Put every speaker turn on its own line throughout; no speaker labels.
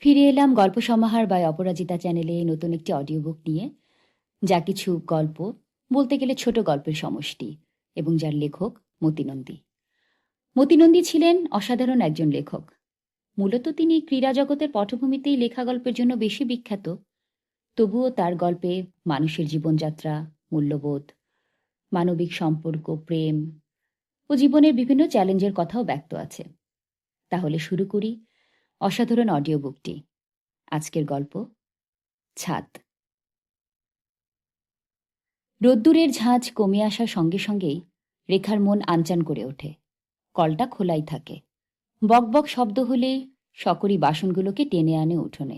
ফিরে এলাম গল্প সমাহার বাই অপরাজিতা চ্যানেলে নতুন একটি অডিও বুক নিয়ে, যা কিছু গল্প, বলতে গেলে ছোট গল্পের সমষ্টি, এবং যার লেখক মতি নন্দী। মতি নন্দী ছিলেন অসাধারণ একজন লেখক। মূলত তিনি ক্রীড়া জগতের পটভূমিতেই লেখা গল্পের জন্য বেশি বিখ্যাত। তবুও তার গল্পে মানুষের জীবনযাত্রা, মূল্যবোধ, মানবিক সম্পর্ক, প্রেম ও জীবনের বিভিন্ন চ্যালেঞ্জের কথাও ব্যক্ত আছে। তাহলে শুরু করি অসাধারণ অডিও বুকটি। আজকের গল্প ছাদ। রোদ্দুরের ঝাঁজ কমে আসার সঙ্গে সঙ্গেই রেখার মন আনচান করে ওঠে। কলটা খোলাই থাকে। বকবক শব্দ হলেই সকরি বাসনগুলোকে টেনে আনে উঠোনে।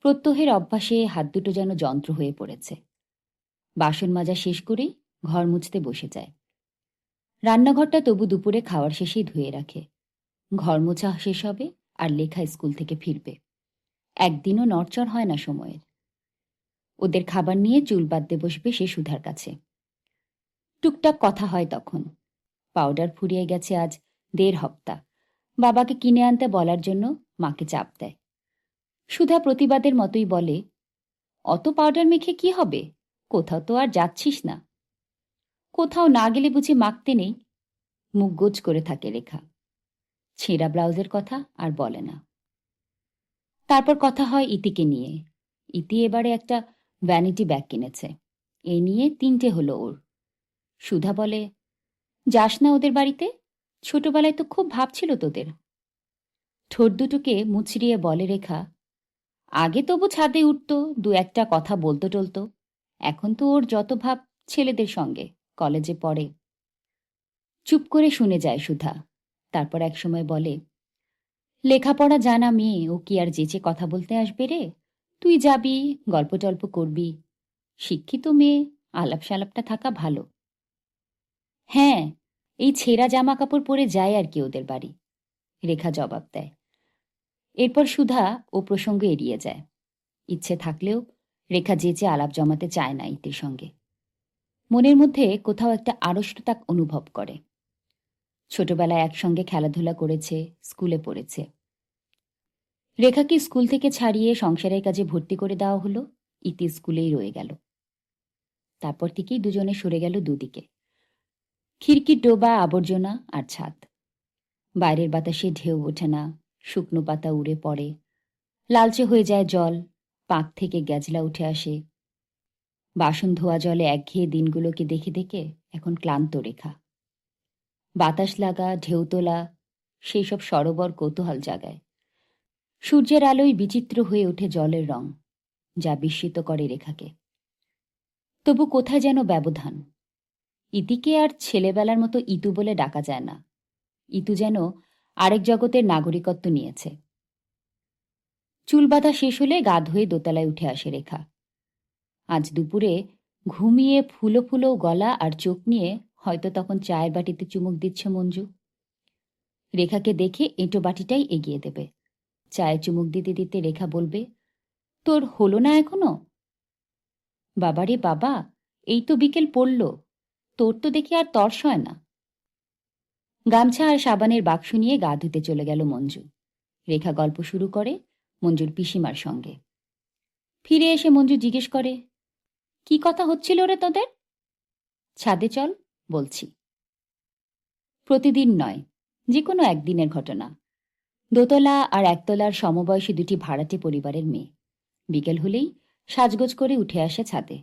প্রত্যহের অভ্যাসে হাত দুটো যেন যন্ত্র হয়ে পড়েছে। বাসন মাজা শেষ করেই ঘর মুছতে বসে যায়। রান্নাঘরটা তবু দুপুরে খাওয়ার শেষেই ধুয়ে রাখে। ঘর মোছা শেষ হবে আর লেখা স্কুল থেকে ফিরবে। একদিনও নড়চড় হয় না সময়ের। ওদের খাবার নিয়ে চুল বাঁধতে বসবে সে সুধার কাছে। টুকটাক কথা হয় তখন। পাউডার ফুরিয়ে গেছে আজ 1.5 হপ্তা। বাবাকে কিনে আনতে বলার জন্য মাকে চাপ দেয়। সুধা প্রতিবাদের মতোই বলে, অত পাউডার মেখে কি হবে? কোথাও তো আর যাচ্ছিস না। কোথাও না গেলে বুঝি মাখতে নেই? মুখ গোজ করে থাকে রেখা। ছেঁড়া ব্লাউজের কথা আর বলে না। তারপর কথা হয় ইতিকে নিয়ে। ইতি এবারে একটা ভ্যানিটি ব্যাগ কিনেছে। এ নিয়ে 3টে হলো ওর। সুধা বলে, যাস না ওদের বাড়িতে? ছোটবেলায় তো খুব ভাব ছিল তোদের। ঠোঁট দুটোকে মুচড়িয়ে বলে রেখা, আগে তবু ছাদে উঠত, 2-একটা কথা বলতো টলতো। এখন তো ওর যত ভাব ছেলেদের সঙ্গে, কলেজে পড়ে। চুপ করে শুনে যায় সুধা। তারপর একসময় বলে, লেখাপড়া জানা মেয়ে, ও কি আর যেচে কথা বলতে আসবে রে? তুই যাবি, গল্প টল্প করবি। শিক্ষিত মেয়ে, আলাপ সালাপটা থাকা ভালো। হ্যাঁ, এই ছেঁড়া জামা কাপড় পরে যায় আর কি ওদের বাড়ি, রেখা জবাব দেয়। এরপর সুধা ও প্রসঙ্গ এড়িয়ে যায়। ইচ্ছে থাকলেও রেখা যেচে আলাপ জমাতে চায় না ইতির সঙ্গে। মনের মধ্যে কোথাও একটা আড়ষ্টতা অনুভব করে। ছোটবেলায় একসঙ্গে খেলাধুলা করেছে, স্কুলে পড়েছে। রেখাকে স্কুল থেকে ছাড়িয়ে সংসারের কাজে ভর্তি করে দেওয়া হলো। ইতি স্কুলেই রয়ে গেল। তারপর থেকেই দুজনে সরে গেল দুদিকে। খিড়কির ডোবা, আবর্জনা আর ছাদ। বাইরের বাতাসে ঢেউ ওঠে না, শুকনো পাতা উড়ে পড়ে, লালচে হয়ে যায় জল, পাক থেকে গ্যাজলা উঠে আসে। বাসন ধোয়া জলে একঘেয়ে দিনগুলোকে দেখে দেখে এখন ক্লান্ত রেখা। বাতাস লাগা, ঢেউ তোলা, সেই সব সরোবর কৌতূহল জাগায়। সূর্যের আলোয় বিচিত্র হয়ে ওঠে জলের রং, যা বিস্মিত করে রেখাকে। তবু কোথায় যেন ব্যবধান। ইতিকে আর ছেলেবেলার মতো ইতু বলে ডাকা যায় না। ইতু যেন আরেক জগতের নাগরিকত্ব নিয়েছে। চুল বাঁধা শেষ হলে গা ধুয়ে দোতলায় উঠে আসে রেখা। আজ দুপুরে ঘুমিয়ে ফুলো ফুলো গলা আর চোখ নিয়ে হয়তো তখন চায়ের বাটিতে চুমুক দিচ্ছে মঞ্জু। রেখাকে দেখে এঁটো বাটিটাই এগিয়ে দেবে। চায়ে চুমুক দিতে দিতে রেখা বলবে, তোর হলো না এখনো? বাবারে বাবা, এই তো বিকেল পড়ল, তোর তো দেখি আর তর্স হয় না। গামছা আর সাবানের বাক্স নিয়ে গা ধুতে চলে গেল মঞ্জু। রেখা গল্প শুরু করে মঞ্জুর পিসিমার সঙ্গে। ফিরে এসে মঞ্জু জিজ্ঞেস করে, কি কথা হচ্ছিল রে তোদের? ছাদে চল, বলছি। প্রতিদিন নয়, যে কোনো একদিনের ঘটনা। দোতলা আর একতলার সমবয়সী 2টি ভাড়াটে পরিবারের মেয়ে। বিকেল হলেই সাজগোজ করে উঠে আসে ছাদে।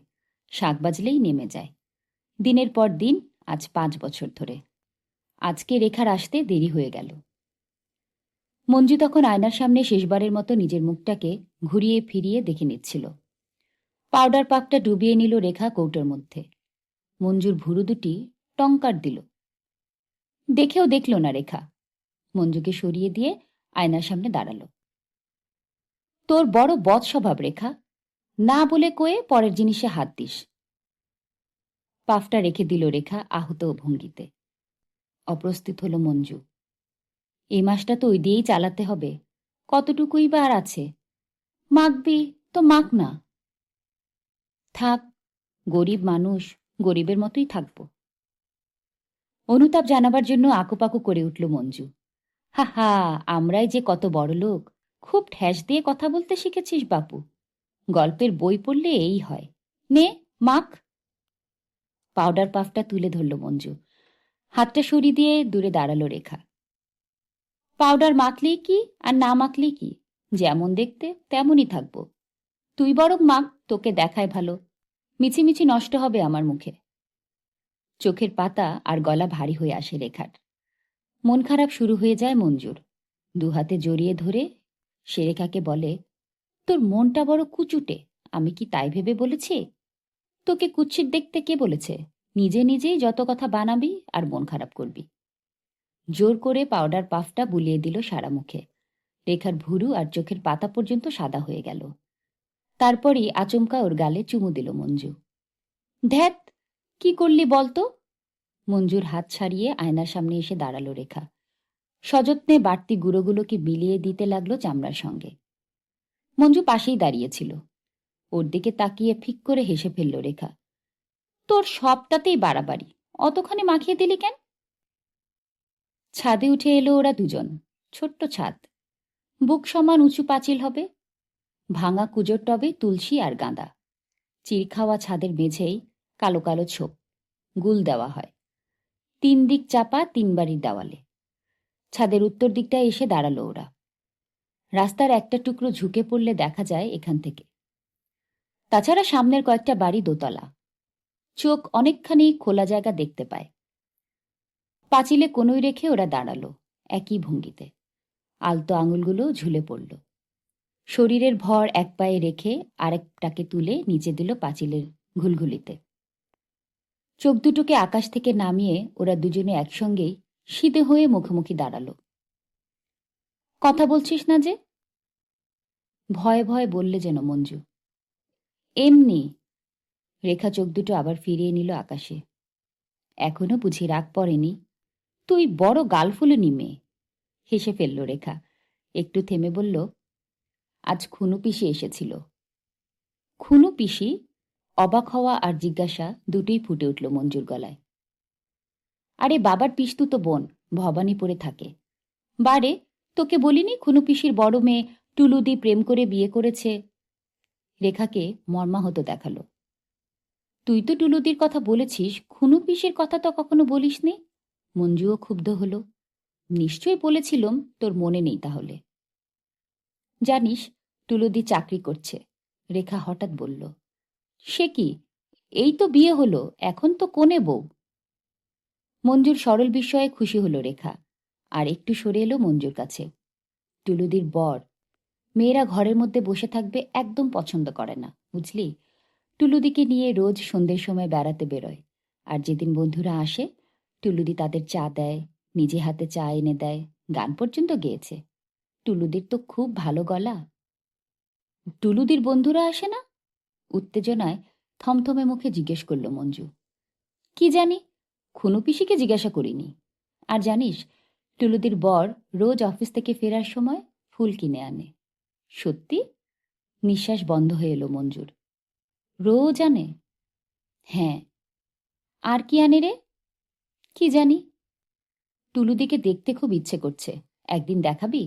7 বাজলেই নেমে যায়। দিনের পর দিন, আজ 5 বছর ধরে। আজকে রেখার আসতে দেরি হয়ে গেল। মঞ্জু তখন আয়নার সামনে শেষবারের মতো নিজের মুখটাকে ঘুরিয়ে ফিরিয়ে দেখে নিচ্ছিল। পাউডার পাকটা ডুবিয়ে নিল রেখা কৌটোর মধ্যে। মঞ্জুর ভুরু দুটি টঙ্কার দিল। দেখেও দেখল না রেখা। মঞ্জুকে সরিয়ে দিয়ে আয়নার সামনে দাঁড়ালো। তোর বড় বদ স্বভাব রেখা, না বলে কয়ে পরের জিনিসে হাত দিস। পাফটা রেখে দিল রেখা আহত ভঙ্গিতে। অপ্রস্তুত হলো মঞ্জু। এই মাসটা তো ওই দিয়েই চালাতে হবে, কতটুকুই বা আর আছে। মাখবি তো মাখ না। থাক, গরিব মানুষ, গরিবের মতোই থাকব। অনুতাপ জানাবার জন্য আকুপাকু করে উঠল মঞ্জু। হা হা, আমরাই যে কত বড় লোক, খুব ঠেস দিয়ে কথা বলতে শিখেছিস বাপু। গল্পের বই পড়লে এই হয়। নে, মাখ। পাউডার পাফটা তুলে ধরল মঞ্জু। হাতটা সরিয়ে দিয়ে দূরে দাঁড়ালো রেখা। পাউডার মাখলেই কি আর না মাখলেই কি, যেমন দেখতে তেমনই থাকবো। তুই বরং মাখ, তোকে দেখায় ভালো। মিছিমিছি নষ্ট হবে আমার মুখে। চোখের পাতা আর গলা ভারী হয়ে আসে রেখার। মন খারাপ শুরু হয়ে যায় মঞ্জুর। দুহাতে জড়িয়ে ধরে সে রেখাকে বলে, তোর মনটা বড় কুচুটে, আমি কি তাই ভেবে বলেছি? তোকে কুৎসিত দেখতে কে বলেছে? নিজে নিজেই যত কথা বানাবি আর মন খারাপ করবি। জোর করে পাউডার পাফটা বুলিয়ে দিল সারা মুখে। রেখার ভুরু আর চোখের পাতা পর্যন্ত সাদা হয়ে গেল। তারপরই আচমকা ওর গালে চুমু দিল মঞ্জু। ধ্যাত, কি করলি বলতো? মঞ্জুর হাত ছাড়িয়ে আয়নার সামনে এসে দাঁড়ালো রেখা। সযত্নে বাড়তি গুঁড়োগুলোকে বিলিয়ে দিতে লাগলো চামড়ার সঙ্গে। মঞ্জু পাশেই দাঁড়িয়েছিল। ওর দিকে তাকিয়ে ফিক করে হেসে ফেলল রেখা। তোর সবটাতেই বাড়াবাড়ি, অতখানি মাখিয়ে দিলি কেন? ছাদে উঠে এলো ওরা দুজন। ছোট্ট ছাদ, বুক সমান উঁচু পাঁচিল হবে। ভাঙা কুজোর টবে তুলসী আর গাঁদা। চিরখাওয়া ছাদের মেঝেই কালো কালো ছোপ, গুল দেওয়া হয়। 3 দিক চাপা 3 বাড়ির দেওয়ালে। ছাদের উত্তর দিকটায় এসে দাঁড়ালো ওরা। রাস্তার একটা টুকরো ঝুঁকে পড়লে দেখা যায় এখান থেকে। তাছাড়া সামনের কয়েকটা বাড়ি দোতলা। চোখ অনেকখানি খোলা জায়গা দেখতে পায়। পাঁচিলে কোনোই রেখে ওরা দাঁড়ালো একই ভঙ্গিতে। আলতো আঙুলগুলো ঝুলে পড়ল। শরীরের ভর এক পায়ে রেখে আরেকটাকে তুলে নিচে দিল পাঁচিলের ঘুলঘুলিতে। চোখ দুটোকে আকাশ থেকে নামিয়ে ওরা দুজনে একসঙ্গেই সিধে হয়ে মুখোমুখি দাঁড়ালো। কথা বলছিস না যে? ভয়ে ভয়ে বললে যেন মঞ্জু। এমনি। রেখা চোখ দুটো আবার ফিরিয়ে নিল আকাশে। এখনো বুঝি রাগ পড়েনি? তুই বড় গালফুলুনি মেয়ে। হেসে ফেলল রেখা। একটু থেমে বলল, আজ খুনু পিসি এসেছিল। খুনু পিসি? অবাক হওয়া আর জিজ্ঞাসা দুটোই ফুটে উঠল মঞ্জুর গলায়। আরে বাবার পিসতুতো বোন, ভবানীপুরে থাকে। বারে, তোকে বলিনি খুনু পিসির বড় মেয়ে টুলুদি প্রেম করে বিয়ে করেছে? রেখাকে মর্মাহত দেখালো। তুই তো টুলুদির কথা বলেছিস, খুনু পিসির কথা তো কখনো বলিসনি। মঞ্জুও ক্ষুব্ধ হল। নিশ্চয়ই বলেছিলুম, তোর মনে নেই তাহলে। জানিস, টুলুদি চাকরি করছে। রেখা হঠাৎ বলল। সে কি? এই তো বিয়ে হলো, এখন তো কোনে বউ। মঞ্জুর সরল বিস্ময়ে খুশি হলো রেখা, আর একটু সরে এলো মঞ্জুর কাছে। টুলুদির বর। মেয়েরা ঘরের মধ্যে বসে থাকবে একদম পছন্দ করে না, বুঝলি। টুলুদিকে নিয়ে রোজ সন্ধ্যের সময় বেড়াতে বেরোয়। আর যেদিন বন্ধুরা আসে, টুলুদি তাদের চা দেয়, নিজে হাতে চা এনে দেয়, গান পর্যন্ত গেয়েছে। টুলুদির তো খুব ভালো গলা। টুলুদির বন্ধুরা আসে না? উত্তেজনায় থমথমে মুখে জিজ্ঞেস করল মঞ্জু। কি জানি, খুনু পিসিকে জিজ্ঞাসা করিনি। আর জানিস, টুলুদির বর রোজ অফিস থেকে ফেরার সময় ফুল কিনে আনে। সত্যি? নিঃশ্বাস বন্ধ হয়ে এলো মঞ্জুর। রোজ আনে? হ্যাঁ। আর কি আনে রে? কি জানি। টুলুদিকে দেখতে খুব ইচ্ছে করছে, একদিন দেখাবি?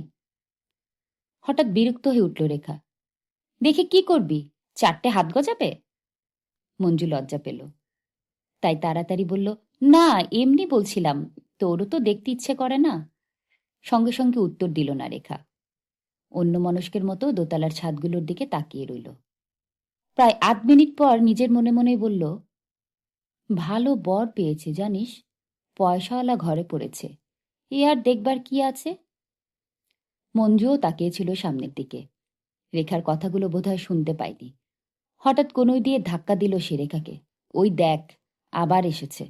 হঠাৎ বিরক্ত হয়ে উঠল রেখা। দেখে কি করবি? 4টে হাত গজাবে? মঞ্জু লজ্জা পেল, তাই তাড়াতাড়ি বলল, না এমনি বলছিলাম, তোরও তো দেখতে ইচ্ছে করে না। সঙ্গে সঙ্গে উত্তর দিল না রেখা। অন্য মনস্কের মতো দোতলার ছাদগুলোর দিকে তাকিয়ে রইল। প্রায় 8 মিনিট পর নিজের মনে মনেই বলল, ভালো বর পেয়েছে জানিস, পয়সাওয়ালা ঘরে পড়েছে। এ আর দেখবার কি আছে? মঞ্জুও তাকিয়েছিল সামনের দিকে। রেখার কথাগুলো বোধহয় শুনতে পায়নি। হঠাৎ কোনোই দিয়ে ধাক্কা দিল সে রেখাকে। ওই দেখ, আবার এসেছে।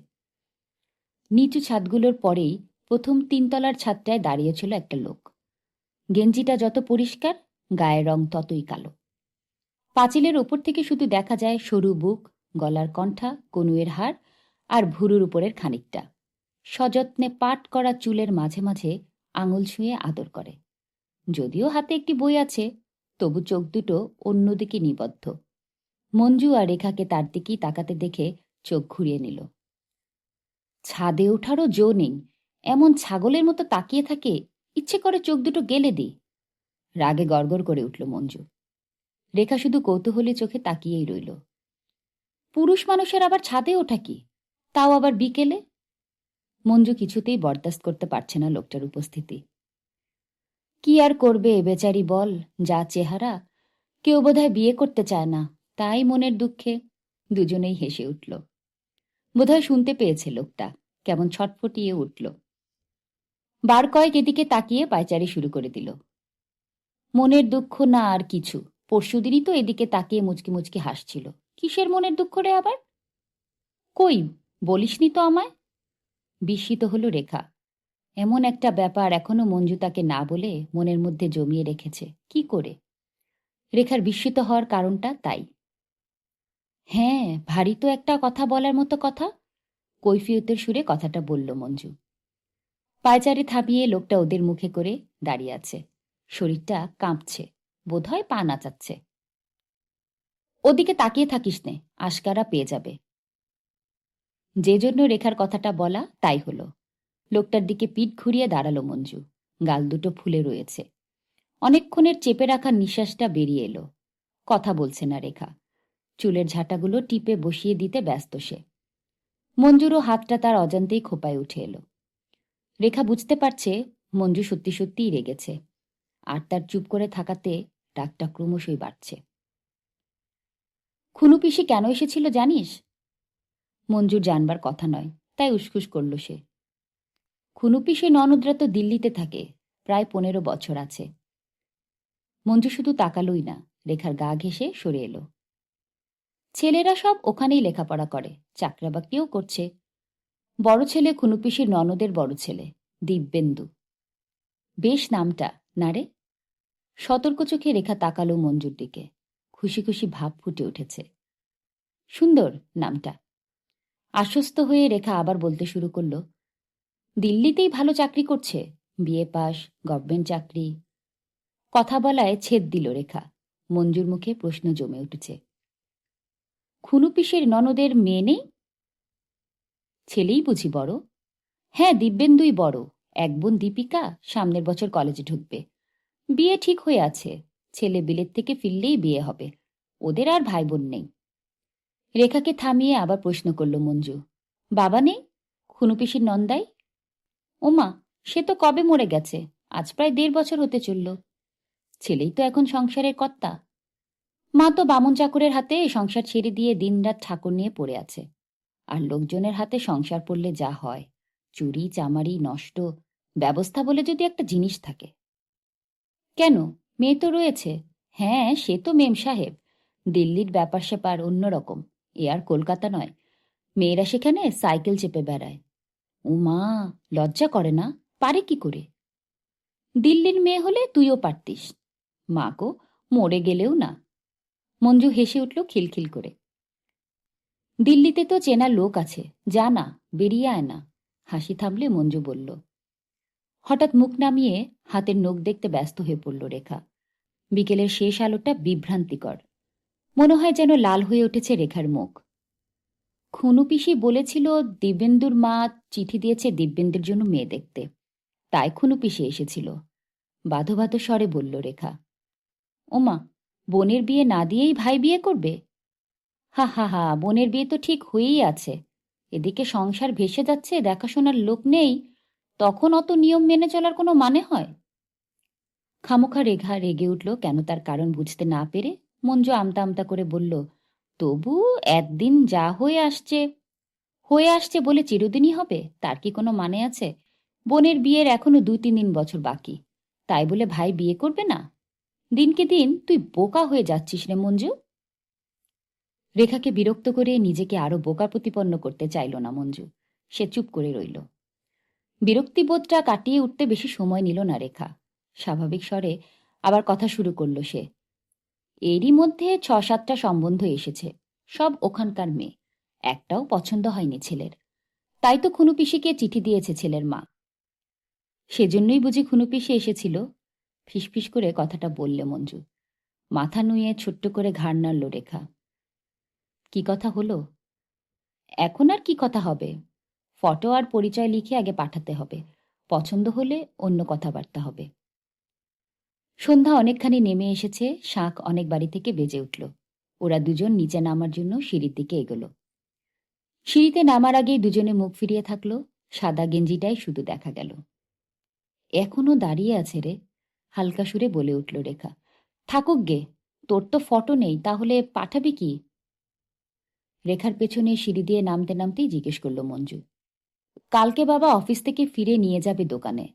নিচু ছাদগুলোর পরেই প্রথম 3 তলার ছাদটায় দাঁড়িয়েছিল একটা লোক। গেঞ্জিটা যত পরিষ্কার, গায়ের রং ততই কালো। পাঁচিলের ওপর থেকে শুধু দেখা যায় সরু বুক, গলার কণ্ঠা, কনুয়ের হাড় আর ভুরুর উপরের খানিকটা। সযত্নে পাট করা চুলের মাঝে মাঝে আঙুল ছুঁয়ে আদর করে। যদিও হাতে একটি বই আছে, তবু চোখ দুটো অন্যদিকে নিবদ্ধ। মঞ্জু আর রেখাকে তার দিকেই তাকাতে দেখে চোখ ঘুরিয়ে নিল। ছাদে ওঠারও জো নেই, এমন ছাগলের মতো তাকিয়ে থাকে, ইচ্ছে করে চোখ দুটো গেলে দিই। রাগে গড়গড় করে উঠল মঞ্জু। রেখা শুধু কৌতূহলী চোখে তাকিয়েই রইল। পুরুষ মানুষের আবার ছাদে ওঠা কি, তাও আবার বিকেলে? মঞ্জু কিছুতেই বরদাস্ত করতে পারছে না লোকটার উপস্থিতি। কি আর করবে বেচারি বল, যা চেহারা। কেউ বোধহয় বিয়ে করতে চায় না, তাই মনের দুঃখে। দুজনেই হেসে উঠল। বোধহয় শুনতে পেয়েছে লোকটা, কেমন ছটফটিয়ে উঠল। বার কয়েক এদিকে তাকিয়ে পায়চারি শুরু করে দিল। মনের দুঃখ না আর কিছু, পরশুদিনই তো এদিকে তাকিয়ে মুচকি মুচকি হাসছিল। কিসের মনের দুঃখ রে আবার? কই, বলিসনি তো আমায়। বিস্মিত হল রেখা। এমন একটা ব্যাপার এখনো মঞ্জু তাকে না বলে মনের মধ্যে জমিয়ে রেখেছে কি করে? রেখার বিস্মিত হওয়ার কারণটা তাই। হ্যাঁ, ভারী তো একটা কথা বলার মতো কথা। কৈফিয়তের সুরে কথাটা বলল মঞ্জু। পায়চারি থামিয়ে লোকটা ওদের মুখে করে দাঁড়িয়ে আছে। শরীরটা কাঁপছে, বোধহয় পা নাচাচ্ছে। ওদিকে তাকিয়ে থাকিস নে, আশকারা পেয়ে যাবে। যে জন্য রেখার কথাটা বলা তাই হলো। লোকটার দিকে পিঠ ঘুরিয়ে দাঁড়ালো মঞ্জু। গাল দুটো ফুলে রয়েছে। অনেকক্ষণের চেপে রাখা নিঃশ্বাসটা বেরিয়ে এলো। কথা বলছে না রেখা। চুলের ঝাঁটাগুলো টিপে বসিয়ে দিতে ব্যস্ত সে। মঞ্জুরও হাতটা তার অজান্তেই খোঁপায় উঠে এলো। রেখা বুঝতে পারছে মঞ্জু সত্যি সত্যিই রেগেছে, আর তার চুপ করে থাকাতে রাগটা ক্রমশই বাড়ছে। খুনু পিসি কেন এসেছিল জানিস? মঞ্জুর জানবার কথা নয়, তাই উসখুস করল সে। খুনু পিসি ননদরা তো দিল্লিতে থাকে, প্রায় 15 বছর আছে। মঞ্জু শুধু তাকালই না, রেখার গা ঘেঁষে সরে এলো। ছেলেরা সব ওখানেই লেখাপড়া করে, চাকরাবাকরিও করছে। বড় ছেলে খুনু পিসির ননদের বড় ছেলে, দিব্যেন্দু। বেশ নামটা, না রে? সতর্ক চোখে রেখা তাকালো মঞ্জুর দিকে। খুশি খুশি ভাব ফুটে উঠেছে। সুন্দর নামটা। আশ্বস্ত হয়ে রেখা আবার বলতে শুরু করল, দিল্লিতেই ভালো চাকরি করছে, বিএ পাস, গভর্নমেন্ট চাকরি। কথা বলায় ছেদ দিল রেখা। মঞ্জুর মুখে প্রশ্ন জমে উঠেছে। খুনু পিসের ননদের মেয়ে নেই? ছেলেই বুঝি বড়? হ্যাঁ, দিব্যেন্দুই বড়। এক বোন দীপিকা সামনের বছর কলেজে ঢুকবে। বিয়ে ঠিক হয়ে আছে, ছেলে বিলেত থেকে ফিরলেই বিয়ে হবে। ওদের আর ভাই বোন নেই। রেখাকে থামিয়ে আবার প্রশ্ন করল মঞ্জু, বাবা নেই? খুনু পিসির নন্দাই? ওমা, সে তো কবে মরে গেছে, আজ প্রায় 1.5 বছর হতে চলল। ছেলেই তো এখন সংসারের কর্তা। মা তো বামুন চাকরের হাতে সংসার ছেড়ে দিয়ে দিনরাত ঠাকুর নিয়ে পড়ে আছে। আর লোকজনের হাতে সংসার পড়লে যা হয়, চুরি চামারি নষ্ট, ব্যবস্থা বলে যদি একটা জিনিস থাকে। কেন, মেয়ে তো রয়েছে। হ্যাঁ, সে তো মেম সাহেব। দিল্লির ব্যাপার স্যাপার অন্যরকম, এ আর কলকাতা নয়। মেয়েরা সেখানে সাইকেল চেপে বেড়ায়। ও মা, লজ্জা করে না? পারে কি করে? দিল্লির মেয়ে হলে তুইও পারতিস। মা গো, মরে গেলেও না। মঞ্জু হেসে উঠল খিলখিল করে। দিল্লিতে তো চেনা লোক আছে, যা না, বেরিয়ে আয় না। হাসি থামলে মঞ্জু বলল। হঠাৎ মুখ নামিয়ে হাতের নখ দেখতে ব্যস্ত হয়ে পড়ল রেখা। বিকেলের শেষ আলোটা বিভ্রান্তিকর। মনে হয় যেন লাল হয়ে উঠেছে রেখার মুখ। খুনু পিসি বলেছিল দিব্যেন্দুর মা চিঠি দিয়েছে দিব্যেন্দুর জন্য মেয়ে দেখতে, তাই খুনু পিসি এসেছিল। বাধো বাধো স্বরে বলল রেখা। ওমা, বোনের বিয়ে না দিয়েই ভাই বিয়ে করবে? হা হা হা, বোনের বিয়ে তো ঠিক হয়েই আছে। এদিকে সংসার ভেসে যাচ্ছে, দেখাশোনার লোক নেই, তখন অত নিয়ম মেনে চলার কোনো মানে হয়? খামোখা রেখা রেগে উঠল কেন তার কারণ বুঝতে না পেরে। মঞ্জু আমতা আমতা করে বলল, তবু একদিন যা হয়ে আসছে বলে চিরদিনই হবে, তার কি কোনো মানে আছে? বোনের বিয়ের এখনো 2-3 বছর বাকি, তাই বলে ভাই বিয়ে করবে না? দিনকে দিন তুই বোকা হয়ে যাচ্ছিস রে মঞ্জু। রেখাকে বিরক্ত করে নিজেকে আরো বোকা প্রতিপন্ন করতে চাইল না মঞ্জু। সে চুপ করে রইল। বিরক্তিবোধটা কাটিয়ে উঠতে বেশি সময় নিল না রেখা। স্বাভাবিক স্বরে আবার কথা শুরু করল সে। এরই মধ্যে 6-7টা সম্বন্ধ এসেছে, সব ওখানকার মেয়ে। একটাও পছন্দ হয়নি ছেলের, তাই তো খুনু পিসিকে চিঠি দিয়েছে ছেলের মা। সেজন্যই বুঝি খুনু পিসি এসেছিল? ফিসফিস করে কথাটা বললে মঞ্জু। মাথা নুয়ে ছোট্ট করে ঘাড় নাড়ল রেখা। কি কথা হলো? এখন আর কি কথা হবে? ফটো আর পরিচয় লিখে আগে পাঠাতে হবে, পছন্দ হলে অন্য কথাবার্তা হবে। সন্ধ্যা অনেকখানি নেমে এসেছে, শাঁখ অনেক বাড়ি থেকে বেজে উঠল। ওরা দুজন নিচে নামার জন্য সিঁড়ির দিকে এগোলো। সিঁড়িতে নামার আগেই দুজনে মুখ ফিরিয়ে থাকলো। সাদা গেঞ্জিটাই শুধু দেখা গেল। এখনো দাঁড়িয়ে আছে রে, হালকা সুরে বলে উঠল রেখা। থাকুক গে, তোর তো ফটো নেই, তাহলে পাঠাবি কি? রেখার পেছনে সিঁড়ি দিয়ে নামতে নামতেই জিজ্ঞেস করল মঞ্জু। কালকে বাবা অফিস থেকে ফিরে নিয়ে যাবে দোকানে।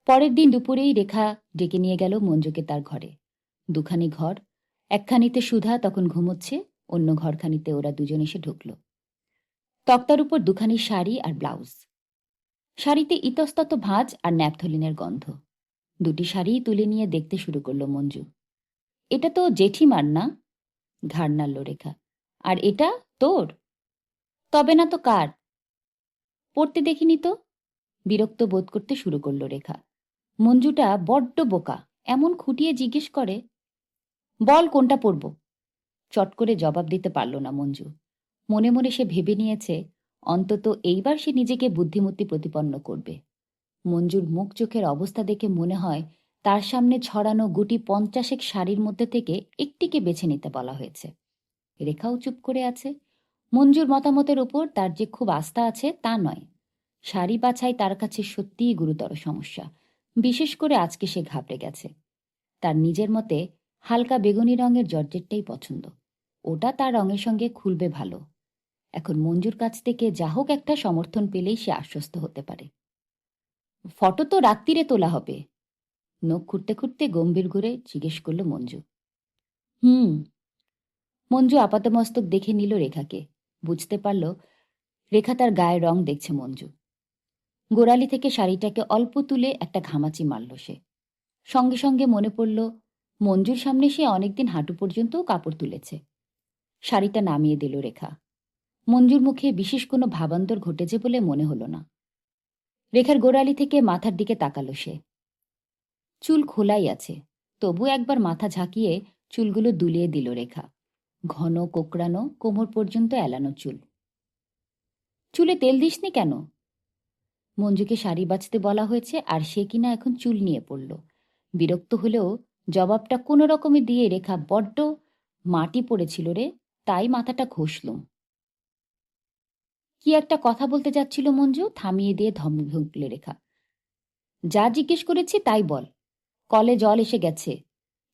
পরের দিন দুপুরেই রেখা ডেকে নিয়ে গেল মঞ্জুকে তার ঘরে। দুখানি ঘর, একখানিতে সুধা তখন ঘুমোচ্ছে, অন্য ঘরখানিতে ওরা দুজন এসে ঢুকল। তক্তার উপর দুখানি শাড়ি আর ব্লাউজ। শাড়িতে ইতস্তত ভাঁজ আর ন্যাপথলিনের গন্ধ। দুটি শাড়িই তুলে নিয়ে দেখতে শুরু করল মঞ্জু। এটা তো জেঠিমার না? ঘাড় নাড়ল রেখা। আর এটা তোর? তবে না তো কার? পড়তে দেখিনি তো। বিরক্ত বোধ করতে শুরু করল রেখা। মঞ্জুটা বড্ড বোকা, এমন খুঁটিয়ে জিজ্ঞেস করে। বল কোনটা পড়ব? চট করে জবাব দিতে পারল না মঞ্জু। মনে মনে সে ভেবে নিয়েছে অন্তত এইবার সে নিজেকে বুদ্ধিমত্তি প্রতিপন্ন করবে। মঞ্জুর মুখ চোখের অবস্থা দেখে মনে হয় তার সামনে ছড়ানো গুটি 50 শাড়ির মধ্যে থেকে একটিকে বেছে নিতে বলা হয়েছে। রেখাও চুপ করে আছে। মঞ্জুর মতামতের উপর তার যে খুব আস্থা আছে তা নয়। শাড়ি বাছাই তার কাছে সত্যিই গুরুতর সমস্যা। বিশেষ করে আজকে সে ঘাবড়ে গেছে। তার নিজের মতে হালকা বেগুনি রঙের জর্জেটটাই পছন্দ। ওটা তার রঙের সঙ্গে খুলবে ভালো। এখন মঞ্জুর কাছ থেকে যা হোক একটা সমর্থন পেলেই সে আশ্বস্ত হতে পারে। ফটো তো রাত্রিরে তোলা হবে। নখ খুঁড়তে খুঁড়তে গম্ভীর ঘুরে জিজ্ঞেস করল মঞ্জু। হুম। মঞ্জু আপাতমস্তক দেখে নিল রেখাকে। বুঝতে পারল রেখা তার গায়ের রং দেখছে মঞ্জু। গোড়ালি থেকে শাড়িটাকে অল্প তুলে একটা ঘামাচি মারল সে। সঙ্গে সঙ্গে মনে পড়ল মঞ্জুর সামনে সে অনেকদিন হাঁটু পর্যন্তও কাপড় তুলেছে। শাড়িটা নামিয়ে দিল রেখা। মঞ্জুর মুখে বিশেষ কোনো ভাবান্তর ঘটেছে বলে মনে হল না। রেখার গোড়ালি থেকে মাথার দিকে তাকালো সে। চুল খোলাই আছে, তবু একবার মাথা ঝাঁকিয়ে চুলগুলো দুলিয়ে দিল রেখা। ঘন কোকড়ানো, কোমর পর্যন্ত এলানো চুল। চুলে তেল দিসনি কেন? মঞ্জুকে শাড়ি বাছতে বলা হয়েছে আর সে কিনা এখন চুল নিয়ে পড়ল। বিরক্ত হলেও জবাবটা কোনো রকমে দিয়ে রেখা বড্ড মাটি পড়েছিল রে, তাই মাথাটা ঘষলুম। কি একটা কথা বলতে যাচ্ছিল মঞ্জু, থামিয়ে দিয়ে ধমকলে রেখা। যা জিজ্ঞেস করেছি তাই বল। কলে জল এসে গেছে।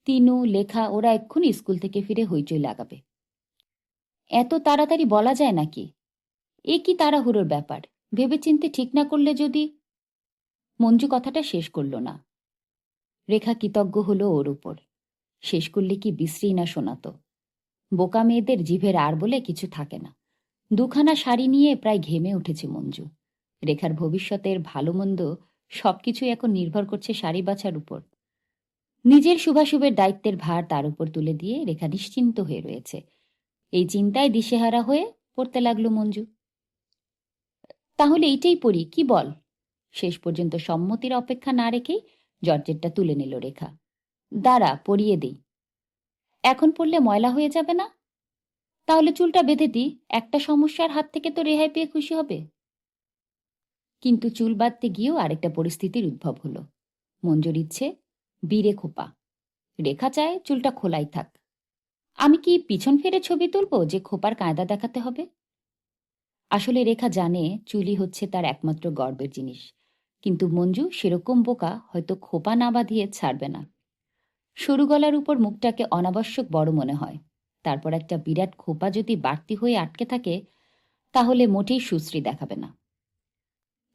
তিনু, লেখা ওরা এক্ষুনি স্কুল থেকে ফিরে হইচই লাগাবে। এত তাড়াতাড়ি বলা যায় নাকি? এ কি তাড়াহুড়োর ব্যাপার? ভেবেচিন্তে ঠিক না করলে যদি। মঞ্জু কথাটা শেষ করল না। রেখা কৃতজ্ঞ হলো ওর উপর। শেষ করলে কি বিশ্রী না শোনাত। বোকা মেয়েদের জিভের আর বলে কিছু থাকে না। দুখানা শাড়ি নিয়ে প্রায় ঘেমে উঠেছে মঞ্জু। রেখার ভবিষ্যতের ভালো মন্দ সবকিছুই এখন নির্ভর করছে শাড়ি বাছার উপর। নিজের শুভাশুভের দায়িত্বের ভার তার উপর তুলে দিয়ে রেখা নিশ্চিন্ত হয়ে রয়েছে। এই চিন্তায় দিশেহারা হয়ে পড়তে লাগলো মঞ্জু। তাহলে এইটাই পড়ি, কি বল? শেষ পর্যন্ত সম্মতির অপেক্ষা না রেখেই জর্জেটটা তুলে নিল রেখা। দাঁড়া, পরিয়ে দিই। এখন পড়লে ময়লা হয়ে যাবে না? তাহলে চুলটা বেঁধে দিই, একটা সমস্যার হাত থেকে তো রেহাই পেয়ে খুশি হবে। কিন্তু চুল বাঁধতে গিয়েও আরেকটা পরিস্থিতির উদ্ভব হলো। মঞ্জুর ইচ্ছে বীরে খোপা। রেখা চায় চুলটা খোলাই থাক। আমি কি পিছন ফিরে ছবি তুলবো যে খোপার কায়দা দেখাতে হবে? আসলে রেখা জানে চুলই হচ্ছে তার একমাত্র গর্বের জিনিস। কিন্তু মঞ্জু সেরকম বোকা হয়তো খোপা না বাঁধিয়ে ছাড়বে না। সরু গলার উপর মুখটাকে অনাবশ্যক বড় মনে হয়। তারপর একটা বিরাট খোপা যদি বাড়তি হয়ে আটকে থাকে তাহলে মোটেই সুশ্রী দেখাবে না।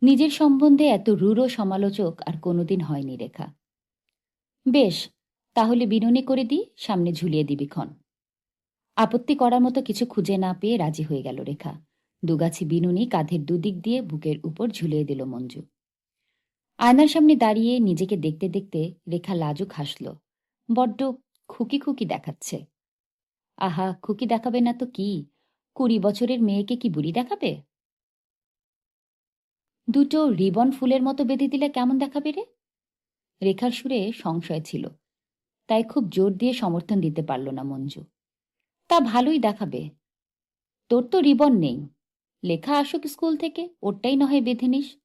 নিজের সম্বন্ধে এত রূঢ় সমালোচক আর কোনোদিন হয়নি রেখা। বেশ, তাহলে বিনুনি করে দিই, সামনে ঝুলিয়ে দিবি ক্ষণ। আপত্তি করার মতো কিছু খুঁজে না পেয়ে রাজি হয়ে গেল রেখা। দুগাছি বিনুনি কাঁধের দুদিক দিয়ে বুকের উপর ঝুলিয়ে দিল মঞ্জু। আয়নার সামনে দাঁড়িয়ে নিজেকে দেখতে দেখতে রেখা লাজুক হাসল। বড্ড খুকি খুকি দেখাচ্ছে। আহা, খুকি দেখাবে না তো কি? 20 বছরের মেয়েকে কি বুড়ি দেখাবে? দুটো রিবন ফুলের মতো বেঁধে দিলে কেমন দেখাবে রে? রেখার সুরে সংশয় ছিল, তাই খুব জোর দিয়ে সমর্থন দিতে পারল না মঞ্জু। তা ভালোই দেখাবে। তোর তো রিবন নেই। লেখা আসুক স্কুল থেকে, ওরটাই নয় বেঁধে নিস।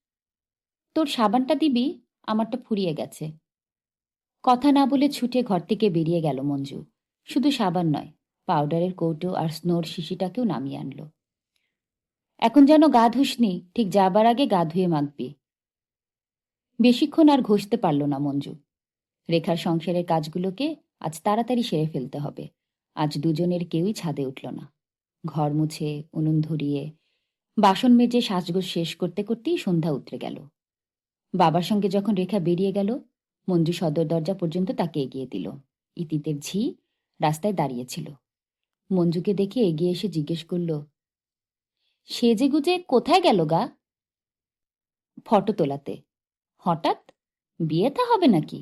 তোর সাবানটা দিবি, আমারটা ফুরিয়ে গেছে। কথা না বলে ছুটে ঘর থেকে বেরিয়ে গেল মঞ্জু। শুধু সাবান নয়, পাউডারের কৌটো আর স্নোর শিশিটাকেও নামিয়ে আনলো। এখন যেন গা ধুসনি, ঠিক যাবার আগে গা ধুয়ে মাখবি। বেশিক্ষণ আর ঘষতে পারল না মঞ্জু। রেখার সংসারের কাজগুলোকে আজ তাড়াতাড়ি সেরে ফেলতে হবে। আজ দুজনের কেউই ছাদে উঠল না। ঘর মুছে, উনুন ধরিয়ে, বাসন মেজে সাজগোজ শেষ করতে করতেই সন্ধ্যা উতরে গেল। বাবার সঙ্গে যখন রেখা বেরিয়ে গেল, মঞ্জু সদর দরজা পর্যন্ত তাকে এগিয়ে দিল। ইতিতের ঝি রাস্তায় দাঁড়িয়েছিল। মঞ্জুকে দেখে এগিয়ে এসে জিজ্ঞেস করল, সেজে গুজে কোথায় গেল গা? ফটো তোলাতে। হঠাৎ? বিয়ে থা হবে নাকি?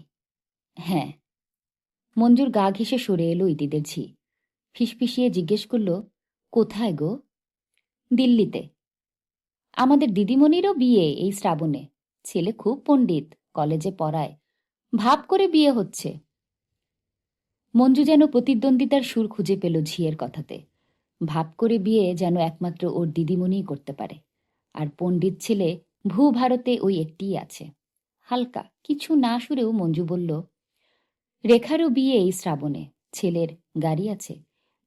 হ্যাঁ। মঞ্জুর গা ঘেঁষে সরে এলো ইতিদের ঝি। ফিসফিসিয়ে জিজ্ঞেস করল, কোথায় গো? দিল্লিতে। আমাদের দিদিমণিরও বিয়ে এই শ্রাবণে। ছেলে খুব পণ্ডিত, কলেজে পড়ায়। ভাব করে বিয়ে হচ্ছে। মঞ্জু যেন প্রতিদ্বন্দ্বিতার সুর খুঁজে পেল ঝিয়ের কথাতে। ভাব করে বিয়ে যেন একমাত্র ওর দিদিমণিই করতে পারে। আর পণ্ডিত ছেলে ভূভারতে ওই একটিই আছে। হালকা কিছু না সুরেও মঞ্জু বলল, রেখারও বিয়ে এই শ্রাবণে। ছেলের গাড়ি আছে,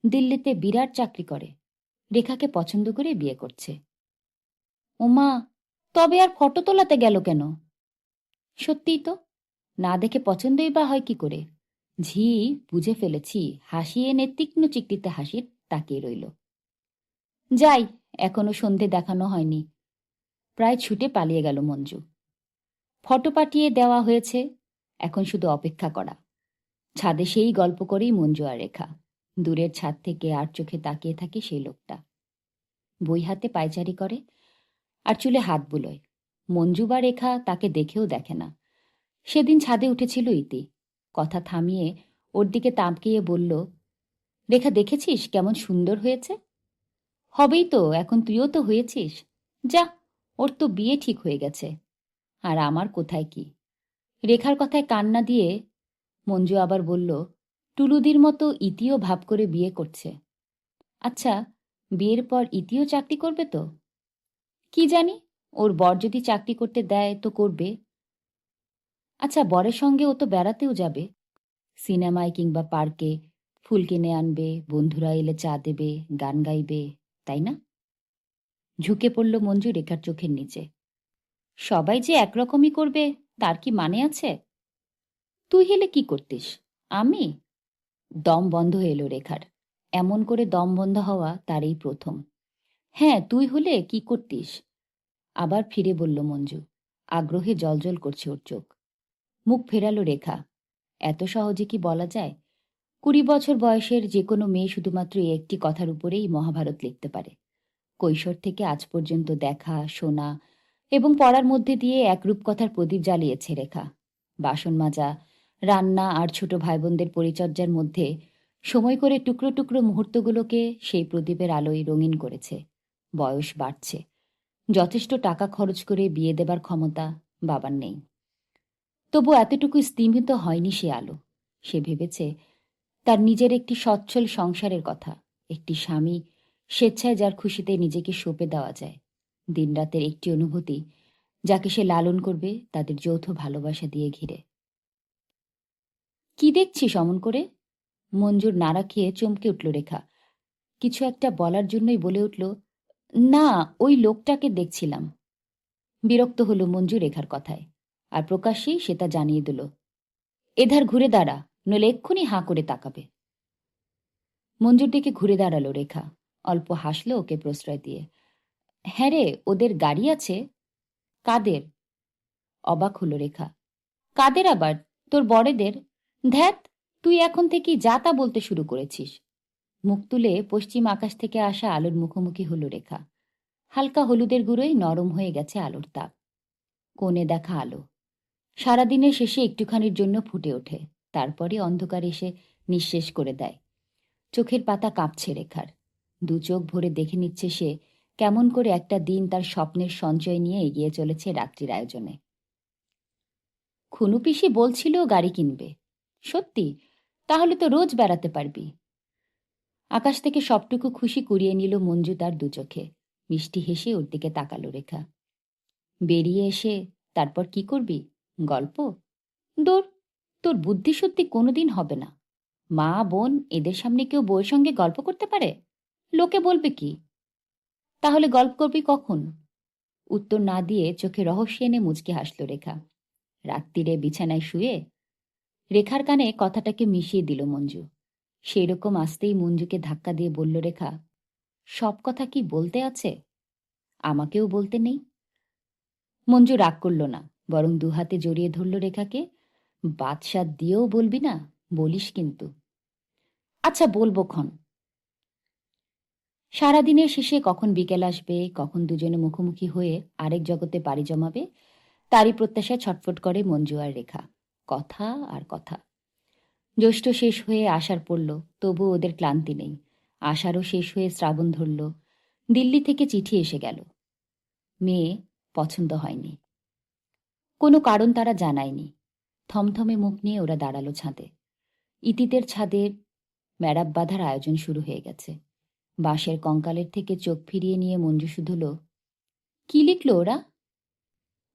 দিল্লিতে বিরাট চাকরি করে। রেখাকে পছন্দ করে বিয়ে করছে। ওমা, তবে আর ফটো তোলাতে গেল কেন? সত্যিই তো, না দেখে পছন্দই বা হয় কি করে? ঝি বুঝে ফেলেছি, হাসিয়ে এনে তীক্ষ্ণ চিকটিতে হাসির তাকিয়ে রইল। যাই, এখনো সন্ধে দেখানো হয়নি। প্রায় ছুটে পালিয়ে গেল মঞ্জু। ফটো পাঠিয়ে দেওয়া হয়েছে, এখন শুধু অপেক্ষা করা। ছাদে সেই গল্প করেই মঞ্জু আর রেখা। দূরের ছাদ থেকে আর চোখে তাকিয়ে থাকে সেই লোকটা। বই হাতে পায়চারি করে আর চুলে হাত বুলোয়। মঞ্জু বা রেখা তাকে দেখেও দেখে না। সেদিন ছাদে উঠেছিল ইতি। কথা থামিয়ে ওর দিকে তাকিয়ে বলল, রেখা দেখেছিস কেমন সুন্দর হয়েছে? হবেই তো, এখন তুইও তো হয়েছিস। যা, ওর তো বিয়ে ঠিক হয়ে গেছে। আর আমার কোথায় কি? রেখার কথায় কান্না দিয়ে মঞ্জু আবার বলল, টুলুদির মতো ইতিও ভাব করে বিয়ে করছে। আচ্ছা, বিয়ের পর ইতিও চাকরি করবে তো? কি জানি, ওর বর যদি চাকরি করতে দেয় তো করবে। আচ্ছা, বরের সঙ্গে ও তো বেড়াতেও যাবে, সিনেমায় কিংবা পার্কে। ফুল কিনে আনবে, বন্ধুরা এলে চা দেবে, গান গাইবে, তাই না? ঝুঁকে পড়ল মঞ্জু রেখার চোখের নিচে। সবাই যে একরকমই করবে তার কি মানে আছে? তুই হলে কি করতিস? আমি? দম বন্ধ এলো রেখার। এমন করে দম বন্ধ হওয়া তার এই প্রথম। হ্যাঁ, তুই হলে কি করতিস? আবার ফিরে বলল মঞ্জু। আগ্রহে জলজল করছে ওর চোখ। মুখ ফেরালো রেখা। এত সহজে কি বলা যায়? 20 বছর বয়সের যে কোনো মেয়ে শুধুমাত্র এই একটি কথার উপরেই মহাভারত লিখতে পারে। কৈশোর থেকে আজ পর্যন্ত দেখা, শোনা এবং পড়ার মধ্যে দিয়ে এক রূপকথার প্রদীপ জ্বালিয়েছে রেখা। বাসন মাজা, রান্না আর ছোট ভাইবোনদের পরিচর্যার মধ্যে সময় করে টুকরো টুকরো মুহূর্তগুলোকে সেই প্রদীপের আলোয় রঙিন করেছে। বয়স বাড়ছে, যথেষ্ট টাকা খরচ করে বিয়ে দেবার ক্ষমতা বাবার নেই। তবু এতটুকু স্তিমিত হয়নি সে আলো। সে ভেবেছে তার নিজের একটি সচ্ছল সংসারের কথা, একটি স্বামী স্বেচ্ছায় যার খুশিতে নিজেকে সঁপে দেওয়া যায়, দিনরাতের একটি অনুভূতি যাকে সে লালন করবে তাদের যৌথ ভালোবাসা দিয়ে ঘিরে। কি দেখছিস অমন করে? মঞ্জুর নাড়া খেয়ে চমকে উঠল রেখা। কিছু একটা বলার জন্যই বলে উঠল, না, ওই লোকটাকে দেখছিলাম। বিরক্ত হলো মঞ্জু রেখার কথায়, আর প্রকাশ্যেই সে তা জানিয়ে দিল। এধার ঘুরে দাঁড়া, নইলে এক্ষুনি হাঁ করে তাকাবে। মঞ্জুর দিকে ঘুরে দাঁড়ালো রেখা। অল্প হাসল ওকে প্রশ্রয় দিয়ে। হ্যাঁ রে, ওদের গাড়ি আছে। কাদের? অবাক হলো রেখা। কাদের আবার? তোর বড়েদের। ধ্যাত, তুই এখন থেকেই যা তা বলতে শুরু করেছিস। মুখ তুলে পশ্চিম আকাশ থেকে আসা আলোর মুখোমুখি হলো রেখা। হালকা হলুদের গুঁড়োয় নরম হয়ে গেছে আলোর তাপ। কোণে দেখা আলো সারাদিনের শেষে একটুখানির জন্য ফুটে ওঠে, তারপরে অন্ধকার এসে নিঃশেষ করে দেয়। চোখের পাতা কাঁপছে রেখার। দু চোখ ভরে দেখে নিচ্ছে সে কেমন করে একটা দিন তার স্বপ্নের সঞ্চয় নিয়ে এগিয়ে চলেছে রাত্রির আয়োজনে। খুনু পিসি বলছিল গাড়ি কিনবে। সত্যি? তাহলে তো রোজ বেড়াতে পারবি। আকাশ থেকে সবটুকু খুশি কুড়িয়ে নিল মঞ্জু তার দু চোখে। মিষ্টি হেসে ওর দিকে তাকালো রেখা। বেরিয়ে এসে তারপর কি করবি? গল্প? দূর, তোর বুদ্ধিশুদ্ধি কোনোদিন হবে না। মা বোন এদের সামনে কেউ বউয়ের সঙ্গে গল্প করতে পারে? লোকে বলবে কি? তাহলে গল্প করবি কখন? উত্তর না দিয়ে চোখে রহস্য এনে মুচকি হাসল রেখা। রাত্রিরে বিছানায় শুয়ে রেখার কানে কথাটাকে মিশিয়ে দিল মঞ্জু। সেই রকম আসতেই মঞ্জুকে ধাক্কা দিয়ে বলল রেখা, সব কথা কি বলতে আছে? আমাকেও বলতে নেই? মঞ্জু রাগ করল না, বরং দুহাতে জড়িয়ে ধরল রেখাকে। বাদশাদ দিয়েও বলবি না? বলিস কিন্তু। আচ্ছা বলবো ক্ষণ। সারাদিনের শেষে কখন বিকেল আসবে, কখন দুজনে মুখোমুখি হয়ে আরেক জগতে পাড়ি জমাবে, তারই প্রত্যাশায় ছটফট করে মঞ্জু আর রেখা। কথা আর কথা। জ্যৈষ্ঠ শেষ হয়ে আষাঢ় পড়ল, তবু ওদের ক্লান্তি নেই। আষাঢ়ও শেষ হয়ে শ্রাবণ ধরল। দিল্লি থেকে চিঠি এসে গেল। মেয়ে পছন্দ হয়নি। কোনো কারণ তারা জানায়নি। থমথমে মুখ নিয়ে ওরা দাঁড়ালো ছাদে। ইতিতের ছাদে ম্যাড়াপ বাঁধার আয়োজন শুরু হয়ে গেছে। বাঁশের কঙ্কালের থেকে চোখ ফিরিয়ে নিয়ে মঞ্জু শুধল, কি লিখল ওরা?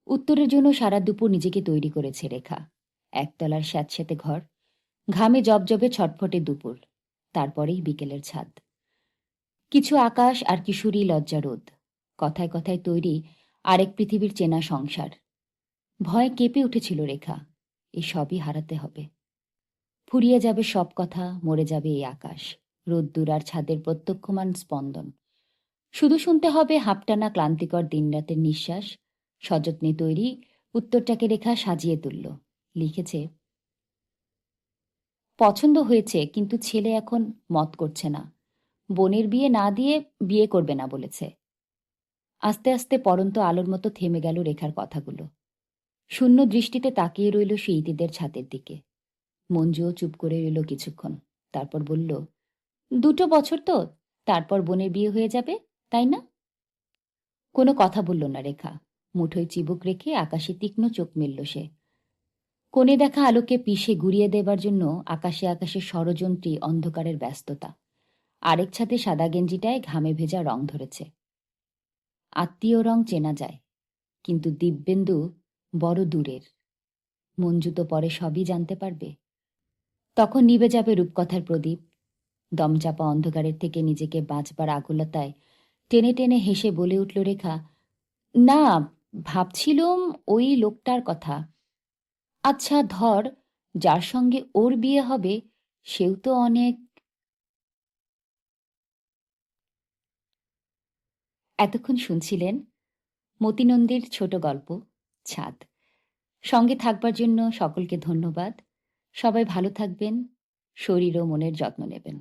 উত্তরের জন্য সারা দুপুর নিজেকে তৈরি করেছে রেখা। একতলার স্যাঁতস্যাঁতে ঘর, ঘামে জবজবে ছটফটে দুপুর, তারপরেই বিকেলের ছাদ। কিছু আকাশ আর কিশোরী লজ্জা রোদ। কথায় কথায় তৈরি আরেক পৃথিবীর চেনা সংসার। ভয়ে কেঁপে উঠেছিল রেখা। এ সবই হারাতে হবে। ফুরিয়ে যাবে সব কথা, মরে যাবে এই আকাশ, রোদ্দুর আর ছাদের প্রত্যক্ষমান স্পন্দন। শুধু শুনতে হবে হাঁপটানা ক্লান্তিকর দিনরাতের নিঃশ্বাস। সযত্নে তৈরি উত্তরটাকে রেখা সাজিয়ে তুলল। লিখেছে, পছন্দ হয়েছে, কিন্তু ছেলে এখন মত করছে না। বোনের বিয়ে না দিয়ে বিয়ে করবে না বলেছে। আস্তে আস্তে পরন্ত আলোর মতো থেমে গেল রেখার কথাগুলো। শূন্য দৃষ্টিতে তাকিয়ে রইল সে ইতিদের ছাদের দিকে। মঞ্জুও চুপ করে রইল কিছুক্ষণ, তারপর বলল, 2 বছর তো, তারপর বোনের বিয়ে হয়ে যাবে, তাই না? কোনো কথা বলল না রেখা। মুঠোয় চিবুক রেখে আকাশে তীক্ষ্ণ চোখ মেলল সে। কোণে দেখা আলোকে পিষে ঘুরিয়ে দেবার জন্য আকাশে আকাশে ষড়যন্ত্রী অন্ধকারের ব্যস্ততা। আরেক ছাদে সাদা গেঞ্জিটায় ঘামে ভেজা রং ধরেছে। আত্মীয় রং চেনা যায়, কিন্তু দিব্যেন্দু বড় দূরের। মঞ্জু তো পরে সবই জানতে পারবে। তখন নিভে যাবে রূপকথার প্রদীপ। দমচাপা অন্ধকারের থেকে নিজেকে বাঁচবার আকুলতায় টেনে টেনে হেসে বলে উঠল রেখা, না, ভাবছিলুম ওই লোকটার কথা। আচ্ছা ধর, যার সঙ্গে ওর বিয়ে হবে সেও তো অনেক। এতক্ষণ শুনছিলেন মতিনন্দীর ছোট গল্প ছাদ। সঙ্গে থাকবার জন্য সকলকে ধন্যবাদ। সবাই ভালো থাকবেন, শরীর ও মনের যত্ন নেবেন।